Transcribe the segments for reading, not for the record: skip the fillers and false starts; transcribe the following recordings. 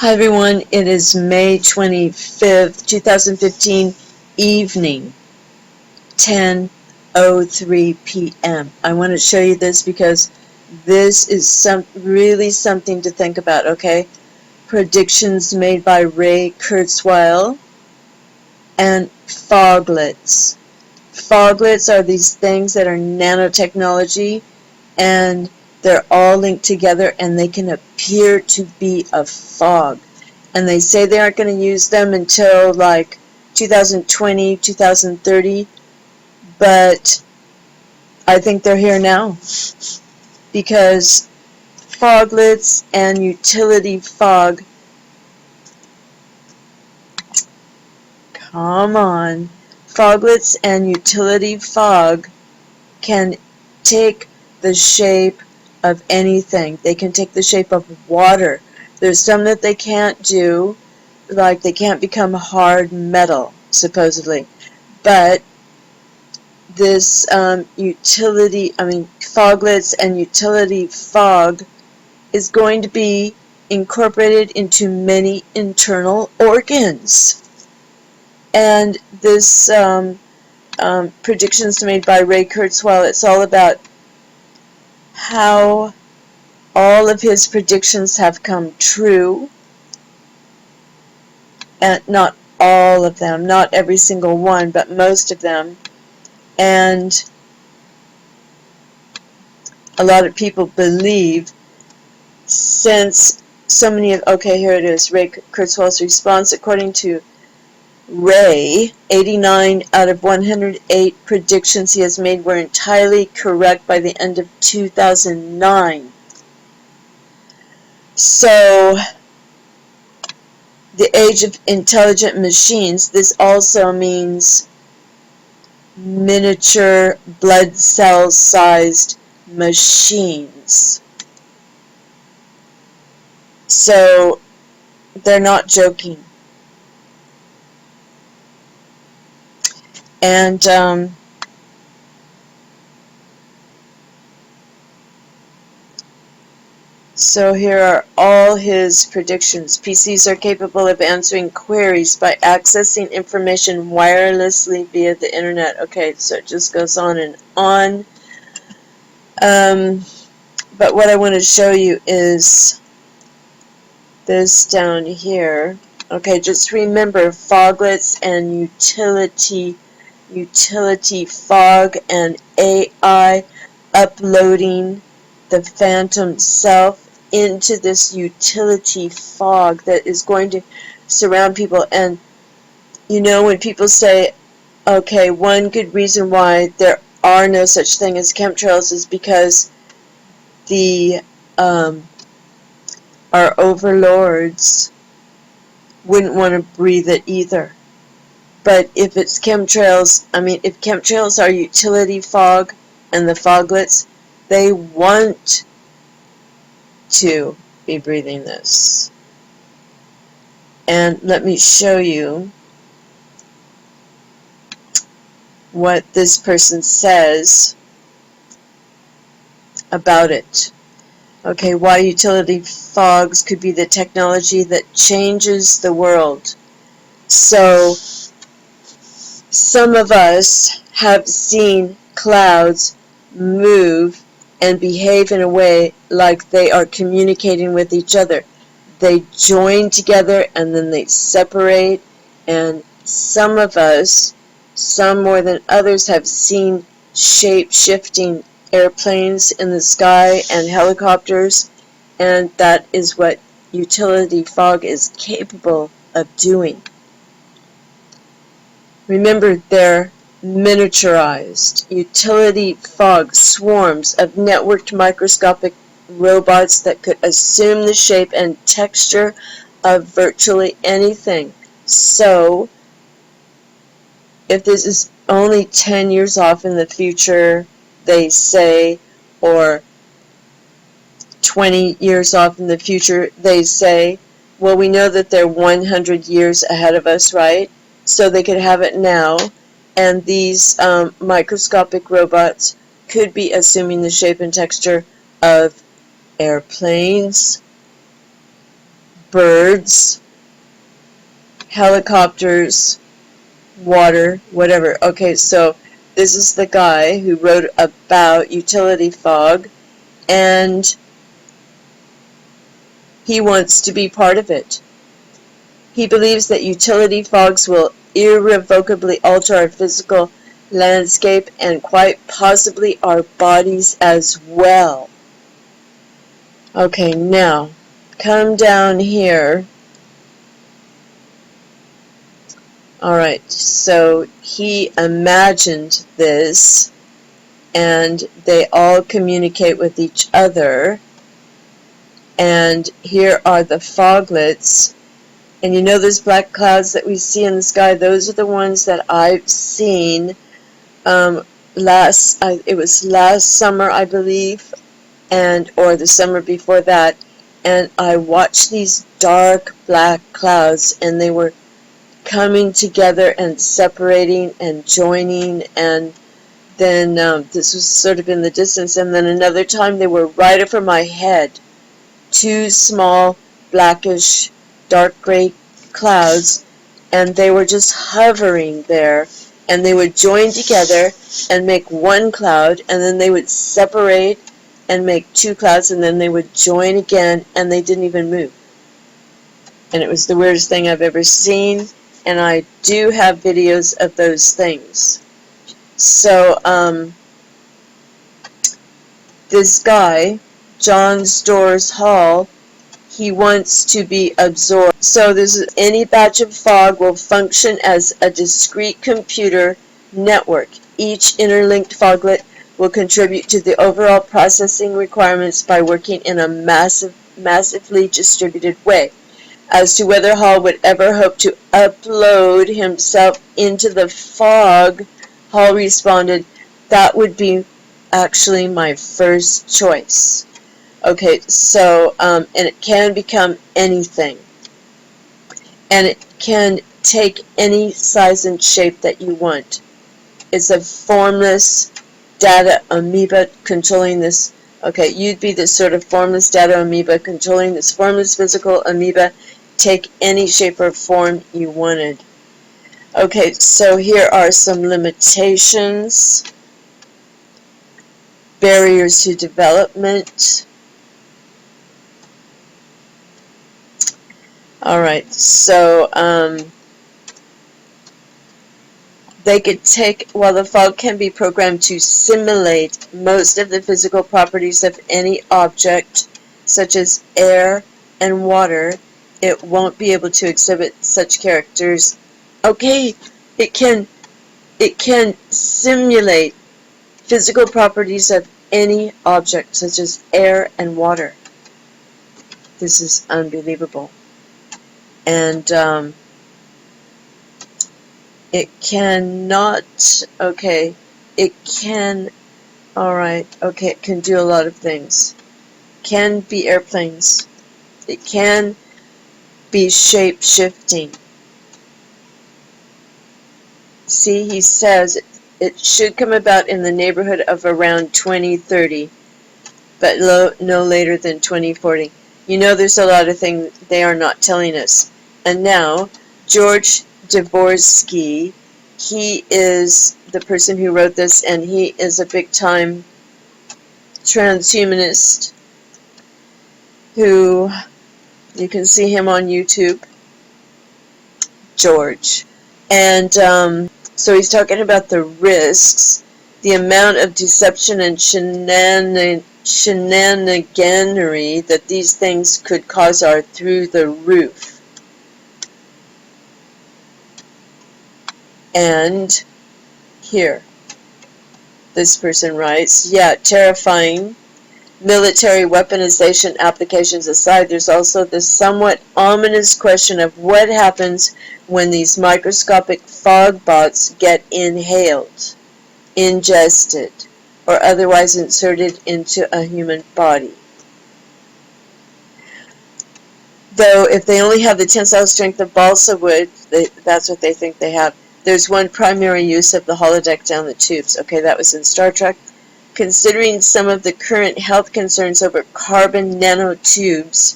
Hi everyone, it is May 25th, 2015 evening, 10:03 p.m. I want to show you this because this is really something to think about, okay? Predictions made by Ray Kurzweil and Foglets. Foglets are these things that are nanotechnology, and they're all linked together and they can appear to be a fog. And they say they aren't going to use them until like 2020, 2030, but I think they're here now because foglets and utility fog, foglets and utility fog can take the shape of anything. They can take the shape of water. There's some that they can't do, like they can't become hard metal, supposedly. But this foglets and utility fog is going to be incorporated into many internal organs. And this predictions made by Ray Kurzweil, it's all about how all of his predictions have come true, and not all of them, not every single one, but most of them. And a lot of people believe, since so many of, okay, here it is, Ray Kurzweil's response. According to Ray, 89 out of 108 predictions he has made were entirely correct by the end of 2009. So, the age of intelligent machines, this also means miniature blood cell sized machines. So, they're not joking. And so here are all his predictions. PCs are capable of answering queries by accessing information wirelessly via the internet. Okay, so it just goes on and on. But what I want to show you is this down here. Okay, just remember foglets and utility fog and AI uploading the phantom self into this utility fog that is going to surround people. And you know, when people say, okay, one good reason why there are no such thing as chemtrails is because our overlords wouldn't want to breathe it either. But if it's chemtrails, if chemtrails are utility fog and the foglets, they want to be breathing this. And let me show you what this person says about it. Okay, why utility fogs could be the technology that changes the world. So, some of us have seen clouds move and behave in a way like they are communicating with each other. They join together and then they separate, and some of us, some more than others, have seen shape-shifting airplanes in the sky and helicopters, and that is what utility fog is capable of doing. Remember, they're miniaturized. Utility fog swarms of networked microscopic robots that could assume the shape and texture of virtually anything. So, if this is only 10 years off in the future, they say, or 20 years off in the future, they say, well, we know that they're 100 years ahead of us, right? So they could have it now, and these microscopic robots could be assuming the shape and texture of airplanes, birds, helicopters, water, whatever. Okay, so this is the guy who wrote about utility fog, and he wants to be part of it. He believes that utility fogs will irrevocably alter our physical landscape and quite possibly our bodies as well. Okay, now, come down here. Alright, so he imagined this, and they all communicate with each other. And here are the foglets. And you know those black clouds that we see in the sky? Those are the ones that I've seen it was last summer, I believe, or the summer before that. And I watched these dark black clouds, and they were coming together and separating and joining, and then this was sort of in the distance, and then another time they were right over my head. Two small blackish dark gray clouds, and they were just hovering there, and they would join together and make one cloud, and then they would separate and make two clouds, and then they would join again, and they didn't even move. And it was the weirdest thing I've ever seen, and I do have videos of those things. So this guy, John Storrs Hall, he wants to be absorbed. So any batch of fog will function as a discrete computer network. Each interlinked foglet will contribute to the overall processing requirements by working in a massively distributed way. As to whether Hall would ever hope to upload himself into the fog, Hall responded, "That would be actually my first choice." Okay, so, and it can become anything. And it can take any size and shape that you want. It's a formless data amoeba controlling this. Okay, you'd be this sort of formless data amoeba controlling this formless physical amoeba. Take any shape or form you wanted. Okay, so here are some limitations. Barriers to development. Alright, so they could take, while the fog can be programmed to simulate most of the physical properties of any object, such as air and water, it won't be able to exhibit such characters. Okay, it can simulate physical properties of any object, such as air and water. This is unbelievable. And it cannot, okay, it can, alright, okay, it can do a lot of things. Can be airplanes. It can be shape-shifting. See, he says it should come about in the neighborhood of around 2030, but no later than 2040. You know, there's a lot of things they are not telling us. And now, George Dvorsky, he is the person who wrote this, and he is a big-time transhumanist who, you can see him on YouTube, George. And so he's talking about the risks, the amount of deception and shenaniganery that these things could cause are through the roof. And here, this person writes, yeah, terrifying. Military weaponization applications aside, there's also the somewhat ominous question of what happens when these microscopic fog bots get inhaled, ingested, or otherwise inserted into a human body. Though if they only have the tensile strength of balsa wood, that's what they think they have. There's one primary use of the holodeck down the tubes. Okay, that was in Star Trek. Considering some of the current health concerns over carbon nanotubes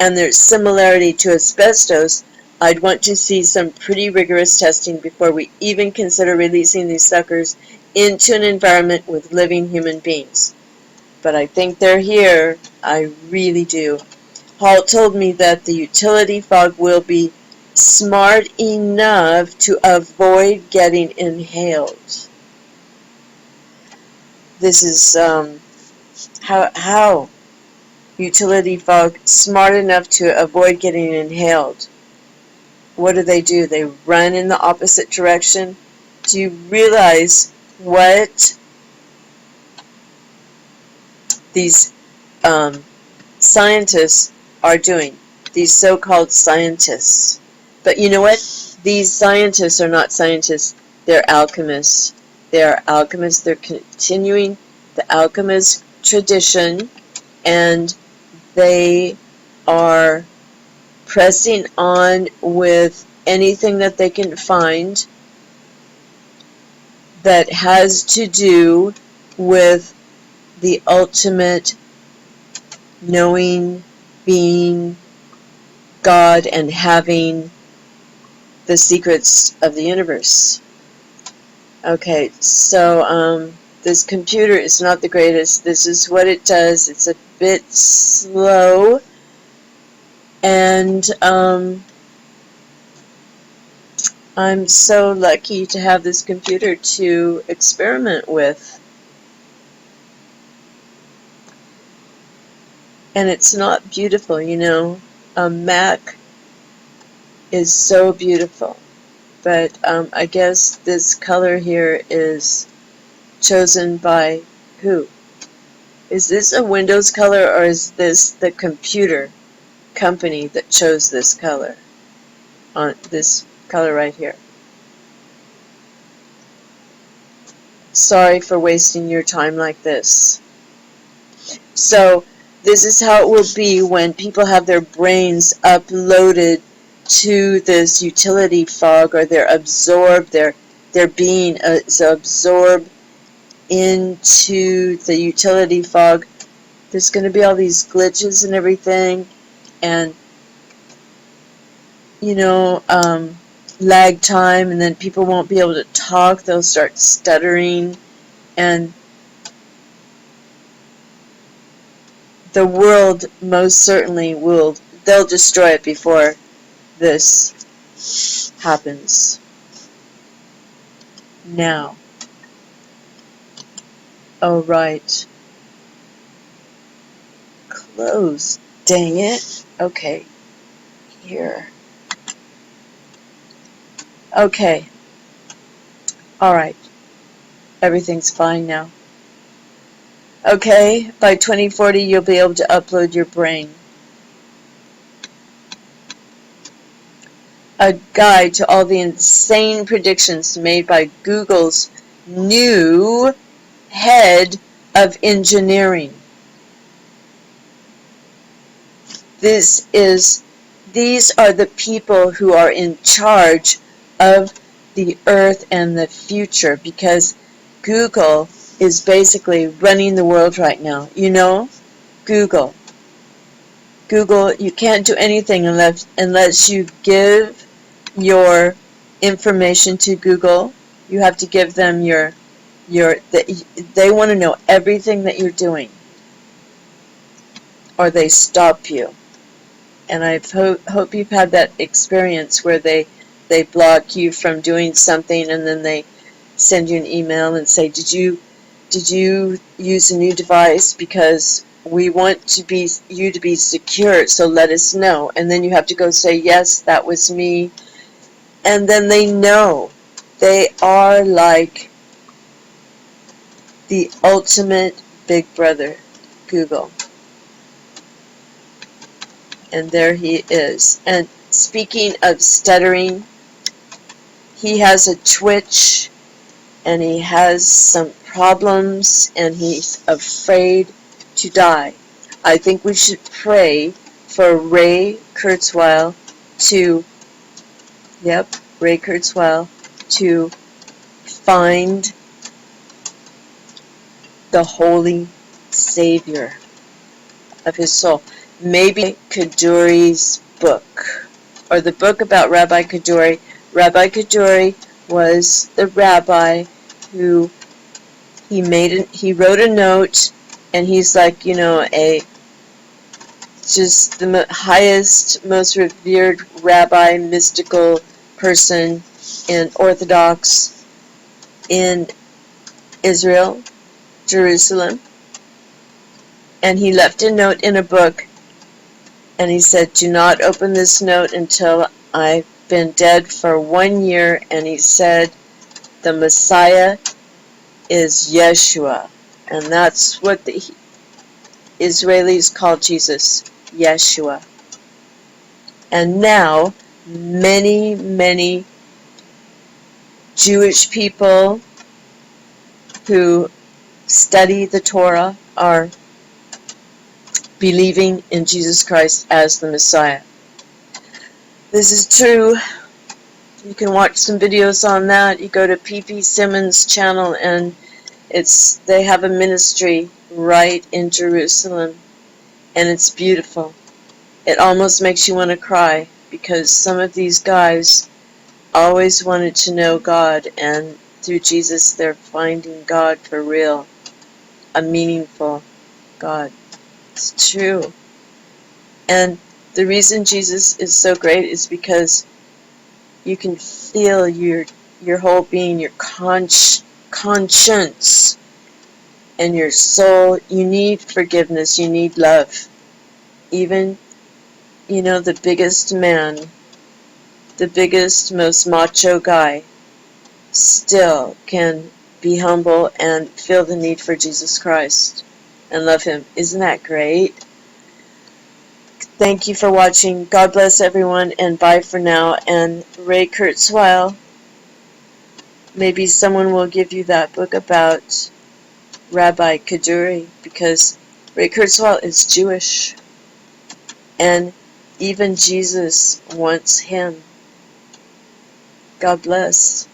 and their similarity to asbestos, I'd want to see some pretty rigorous testing before we even consider releasing these suckers into an environment with living human beings. But I think they're here. I really do. Hall told me that the utility fog will be smart enough to avoid getting inhaled. This is, how? Utility fog smart enough to avoid getting inhaled. What do? They run in the opposite direction. Do you realize what these scientists are doing? These so-called scientists. But you know what? These scientists are not scientists. They're alchemists. They are alchemists. They're continuing the alchemist tradition, and they are pressing on with anything that they can find that has to do with the ultimate knowing, being God, and having the secrets of the universe. Okay, so this computer is not the greatest. This is what it does. It's a bit slow, and I'm so lucky to have this computer to experiment with. And it's not beautiful, you know. A Mac is so beautiful. But I guess this color here is chosen by who? Is this a Windows color, or is this the computer company that chose this color? On this color right here. Sorry for wasting your time like this. So this is how it will be when people have their brains uploaded to this utility fog, or they're absorbed, their being is absorbed into the utility fog. There's going to be all these glitches and everything, and you know, lag time, and then people won't be able to talk. They'll start stuttering, and the world most certainly will, they'll destroy it before this happens. Now. Oh, right. Close. Dang it. Okay. Here. Okay. Alright. Everything's fine now. Okay, by 2040 you'll be able to upload your brain. A guide to all the insane predictions made by Google's new head of engineering. These are the people who are in charge of the earth and the future, because Google is basically running the world right now. You know, Google, you can't do anything unless you give your information to Google. You have to give them they want to know everything that you're doing, or they stop you. And I hope you've had that experience where they block you from doing something, and then they send you an email and say, did you use a new device, because we want you to be secure, so let us know. And then you have to go say, yes, that was me. And then they know. They are like the ultimate big brother, Google. And there he is. And speaking of stuttering, he has a twitch, and he has some problems, and he's afraid to die. I think we should pray for Ray Kurzweil to find the Holy Savior of his soul. maybe Kaduri's book, or the book about Rabbi Kaduri. Rabbi Kaduri was the rabbi who he wrote a note, and he's like, you know, just the highest, most revered rabbi, mystical person in Orthodox in Israel, Jerusalem. And he left a note in a book, and he said, do not open this note until I've been dead for 1 year. And he said, the Messiah is Yeshua. And that's what the Israelis call Jesus, Yeshua. And now, many, many Jewish people who study the Torah are believing in Jesus Christ as the Messiah. This is true. You can watch some videos on that. You go to P.P. Simmons' channel, and they have a ministry right in Jerusalem, and it's beautiful. It almost makes you want to cry, because some of these guys always wanted to know God, and through Jesus they're finding God for real, a meaningful God. It's true. And the reason Jesus is so great is because you can feel your whole being, your conscience and your soul. You need forgiveness, you need love. Even, you know, the biggest man, the biggest, most macho guy, still can be humble and feel the need for Jesus Christ and love Him. Isn't that great? Thank you for watching. God bless everyone, and bye for now. And Ray Kurzweil, maybe someone will give you that book about Rabbi Kaduri, because Ray Kurzweil is Jewish, and even Jesus wants him. God bless.